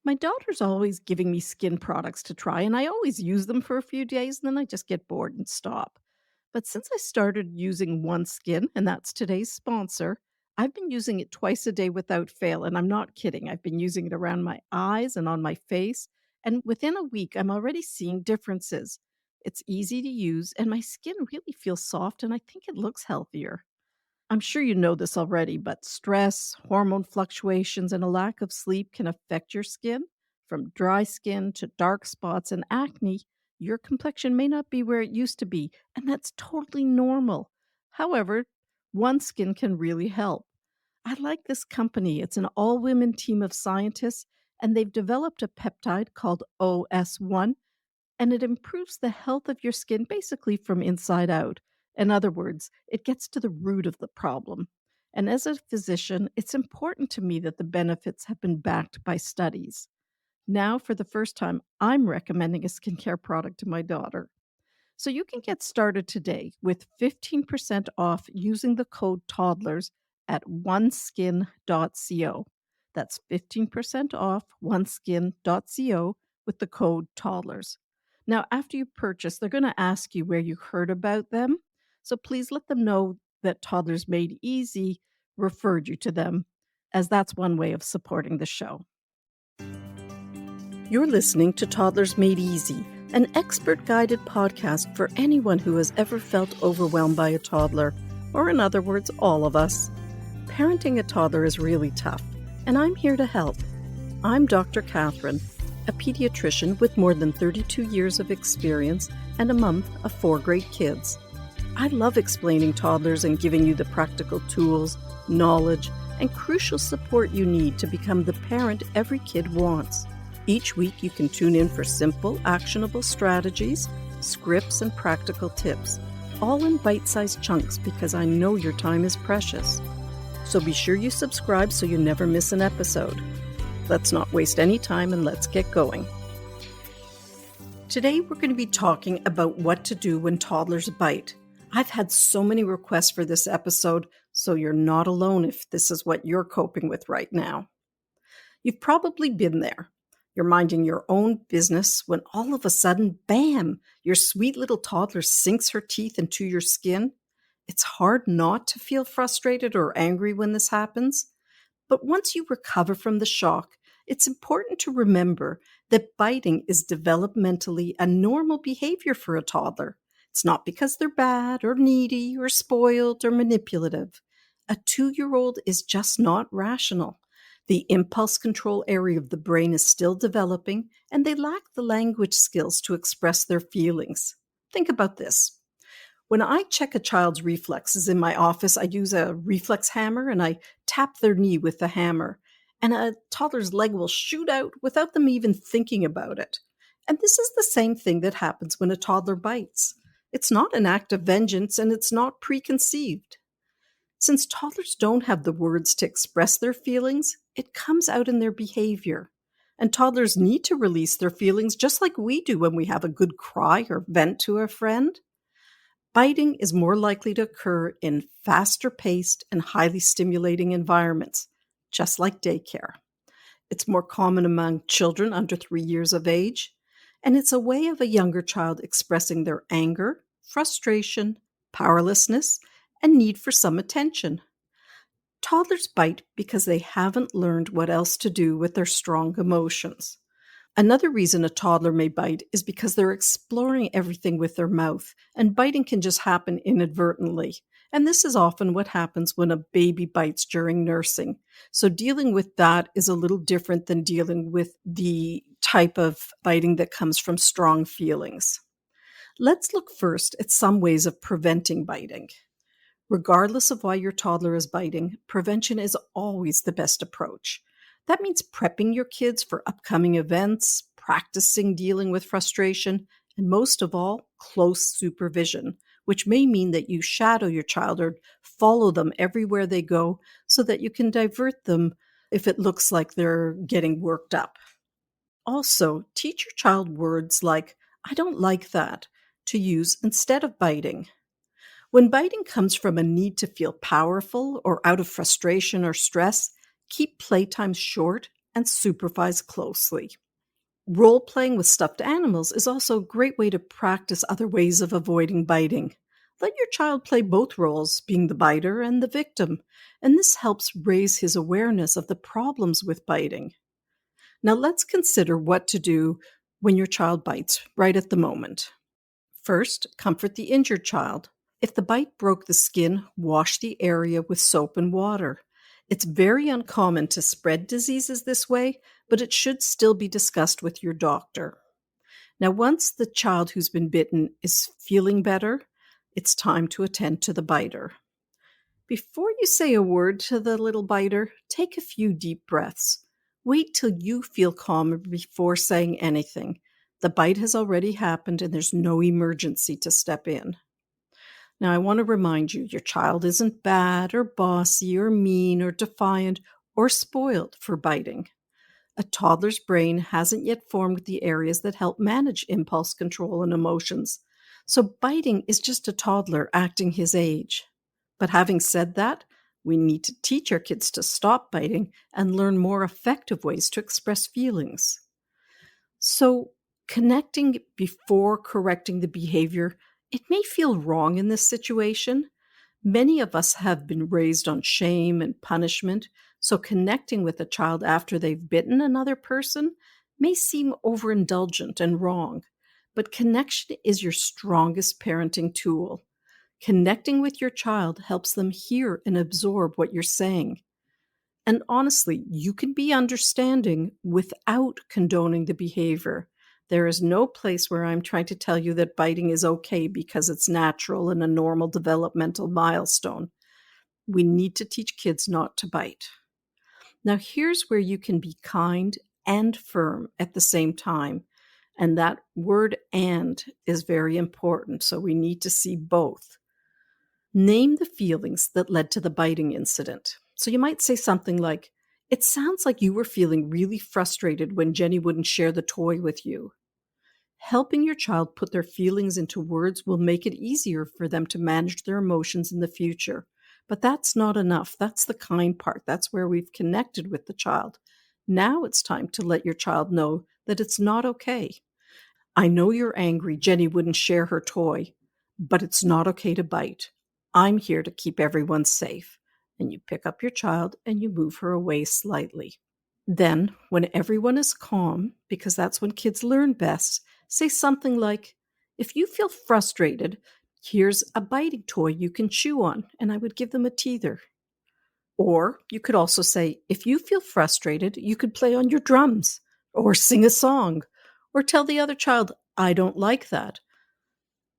My daughter's always giving me skin products to try, and I always use them for a few days, and then I just get bored and stop. But since I started using OneSkin, and that's today's sponsor, I've been using it twice a day without fail. And I'm not kidding. I've been using it around my eyes and on my face. And within a week, I'm already seeing differences. It's easy to use, and my skin really feels soft, and I think it looks healthier. I'm sure you know this already, but stress, hormone fluctuations, and a lack of sleep can affect your skin. From dry skin to dark spots and acne, your complexion may not be where it used to be, and that's totally normal. However, one skin can really help. I like this company. It's an all women team of scientists, and they've developed a peptide called OS1, and it improves the health of your skin basically from inside out. In other words, it gets to the root of the problem. And as a physician, it's important to me that the benefits have been backed by studies. Now, for the first time, I'm recommending a skincare product to my daughter. So you can get started today with 15% off using the code Toddlers at oneskin.co. That's 15% off oneskin.co with the code Toddlers. Now, after you purchase, they're going to ask you where you heard about them. So please let them know that Toddlers Made Easy referred you to them, as that's one way of supporting the show. You're listening to Toddlers Made Easy, an expert guided podcast for anyone who has ever felt overwhelmed by a toddler, or in other words, all of us. Parenting a toddler is really tough, and I'm here to help. I'm Dr. Catherine, a pediatrician with more than 32 years of experience and a mom of 4 great kids. I love explaining toddlers and giving you the practical tools, knowledge, and crucial support you need to become the parent every kid wants. Each week, you can tune in for simple, actionable strategies, scripts, and practical tips, all in bite-sized chunks because I know your time is precious. So be sure you subscribe so you never miss an episode. Let's not waste any time and let's get going. Today, we're going to be talking about what to do when toddlers bite. I've had so many requests for this episode, so you're not alone if this is what you're coping with right now. You've probably been there. You're minding your own business when all of a sudden, bam, your sweet little toddler sinks her teeth into your skin. It's hard not to feel frustrated or angry when this happens. But once you recover from the shock, it's important to remember that biting is developmentally a normal behavior for a toddler. It's not because they're bad or needy or spoiled or manipulative. A 2-year-old is just not rational. The impulse control area of the brain is still developing, and they lack the language skills to express their feelings. Think about this. When I check a child's reflexes in my office, I use a reflex hammer and I tap their knee with the hammer, and a toddler's leg will shoot out without them even thinking about it. And this is the same thing that happens when a toddler bites. It's not an act of vengeance, and it's not preconceived. Since toddlers don't have the words to express their feelings, it comes out in their behavior. And toddlers need to release their feelings just like we do when we have a good cry or vent to a friend. Biting is more likely to occur in faster paced and highly stimulating environments, just like daycare. It's more common among children under 3 years of age, and it's a way of a younger child expressing their anger, frustration, powerlessness, and need for some attention. Toddlers bite because they haven't learned what else to do with their strong emotions. Another reason a toddler may bite is because they're exploring everything with their mouth, and biting can just happen inadvertently. And this is often what happens when a baby bites during nursing. So dealing with that is a little different than dealing with the type of biting that comes from strong feelings. Let's look first at some ways of preventing biting. Regardless of why your toddler is biting, prevention is always the best approach. That means prepping your kids for upcoming events, practicing dealing with frustration, and most of all, close supervision, which may mean that you shadow your child or follow them everywhere they go so that you can divert them if it looks like they're getting worked up. Also, teach your child words like, "I don't like that," to use instead of biting. When biting comes from a need to feel powerful or out of frustration or stress, keep playtimes short and supervise closely. Role playing with stuffed animals is also a great way to practice other ways of avoiding biting. Let your child play both roles, being the biter and the victim, and this helps raise his awareness of the problems with biting. Now, let's consider what to do when your child bites right at the moment. First, comfort the injured child. If the bite broke the skin, wash the area with soap and water. It's very uncommon to spread diseases this way, but it should still be discussed with your doctor. Now, once the child who's been bitten is feeling better, it's time to attend to the biter. Before you say a word to the little biter, take a few deep breaths. Wait till you feel calmer before saying anything. The bite has already happened and there's no emergency to step in. Now, I want to remind you your child isn't bad or bossy or mean or defiant or spoiled for biting. A toddler's brain hasn't yet formed the areas that help manage impulse control and emotions. So, biting is just a toddler acting his age. But having said that, we need to teach our kids to stop biting and learn more effective ways to express feelings. So, connecting before correcting the behavior, it may feel wrong in this situation. Many of us have been raised on shame and punishment, so connecting with a child after they've bitten another person may seem overindulgent and wrong. But connection is your strongest parenting tool. Connecting with your child helps them hear and absorb what you're saying. And honestly, you can be understanding without condoning the behavior. There is no place where I'm trying to tell you that biting is okay because it's natural and a normal developmental milestone. We need to teach kids not to bite. Now, here's where you can be kind and firm at the same time. And that word "and" is very important, so we need to see both. Name the feelings that led to the biting incident. So you might say something like, "It sounds like you were feeling really frustrated when Jenny wouldn't share the toy with you." Helping your child put their feelings into words will make it easier for them to manage their emotions in the future. But that's not enough. That's the kind part. That's where we've connected with the child. Now it's time to let your child know that it's not okay. "I know you're angry Jenny wouldn't share her toy, but it's not okay to bite. I'm here to keep everyone safe." And you pick up your child and you move her away slightly. Then, when everyone is calm, because that's when kids learn best, say something like, "If you feel frustrated, here's a biting toy you can chew on," and I would give them a teether. Or you could also say, "If you feel frustrated, you could play on your drums, or sing a song, or tell the other child, 'I don't like that.'"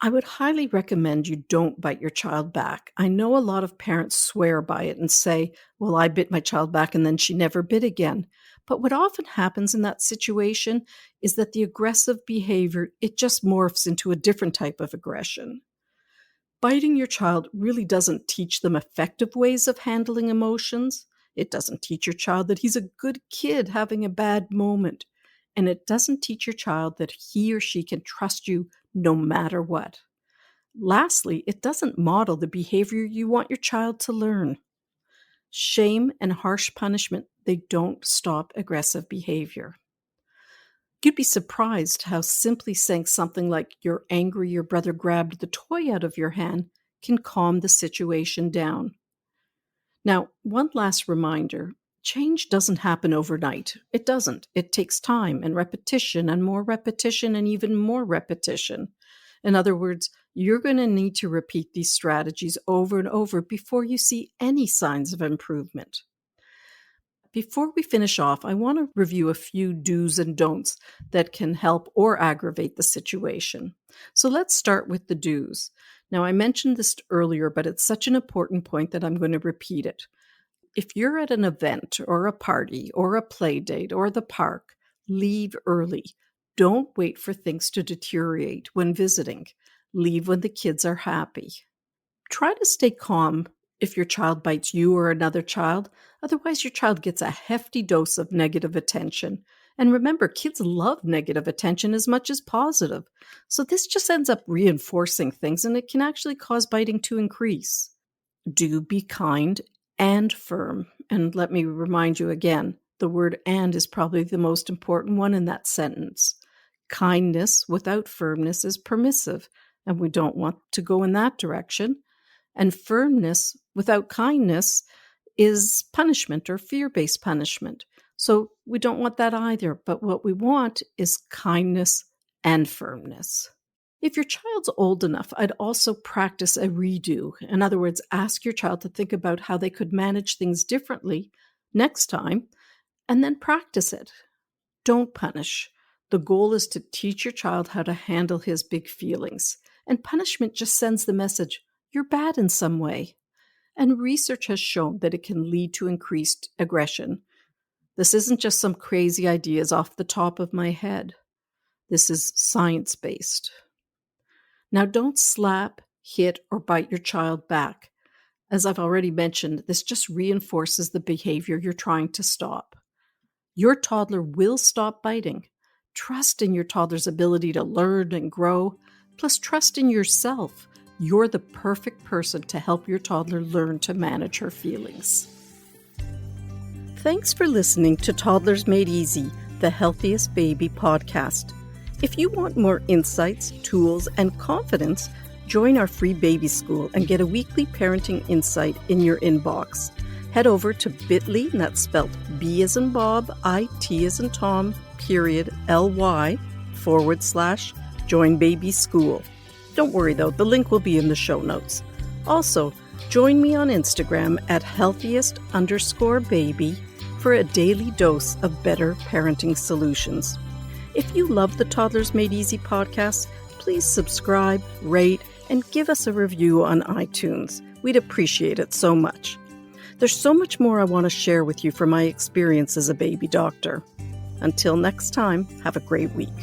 I would highly recommend you don't bite your child back. I know a lot of parents swear by it and say, "Well, I bit my child back and then she never bit again." But what often happens in that situation is that the aggressive behavior, it just morphs into a different type of aggression. Biting your child really doesn't teach them effective ways of handling emotions. It doesn't teach your child that he's a good kid having a bad moment. And it doesn't teach your child that he or she can trust you no matter what. Lastly, it doesn't model the behavior you want your child to learn. Shame and harsh punishment, they don't stop aggressive behavior. You'd be surprised how simply saying something like, "You're angry your brother grabbed the toy out of your hand," can calm the situation down. Now, one last reminder, change doesn't happen overnight. It doesn't. It takes time and repetition and more repetition and even more repetition. In other words, you're going to need to repeat these strategies over and over before you see any signs of improvement. Before we finish off, I want to review a few do's and don'ts that can help or aggravate the situation. So let's start with the do's. Now, I mentioned this earlier, but it's such an important point that I'm going to repeat it. If you're at an event or a party or a play date or the park, leave early. Don't wait for things to deteriorate when visiting. Leave when the kids are happy. Try to stay calm if your child bites you or another child. Otherwise, your child gets a hefty dose of negative attention. And remember, kids love negative attention as much as positive. So this just ends up reinforcing things, and it can actually cause biting to increase. Do be kind and firm. And let me remind you again, The word "and" is probably the most important one in that sentence. Kindness without firmness is permissive, and we don't want to go in that direction. And firmness without kindness is punishment or fear-based punishment. So we don't want that either, but what we want is kindness and firmness. If your child's old enough, I'd also practice a redo. In other words, ask your child to think about how they could manage things differently next time, and then practice it. Don't punish. The goal is to teach your child how to handle his big feelings. And punishment just sends the message, you're bad in some way. And research has shown that it can lead to increased aggression. This isn't just some crazy ideas off the top of my head. This is science-based. Now, don't slap, hit, or bite your child back. As I've already mentioned, this just reinforces the behavior you're trying to stop. Your toddler will stop biting. Trust in your toddler's ability to learn and grow, plus trust in yourself. You're the perfect person to help your toddler learn to manage her feelings. Thanks for listening to Toddlers Made Easy, the Healthiest Baby podcast. If you want more insights, tools, and confidence, join our free baby school and get a weekly parenting insight in your inbox. Head over to bit.ly, and that's spelled B as in Bob, I-T as in Tom, /L-Y/join baby school. Don't worry though, the link will be in the show notes. Also, join me on Instagram at healthiest_baby for a daily dose of better parenting solutions. If you love the Toddlers Made Easy podcast, please subscribe, rate, and give us a review on iTunes. We'd appreciate it so much. There's so much more I want to share with you from my experience as a baby doctor. Until next time, have a great week.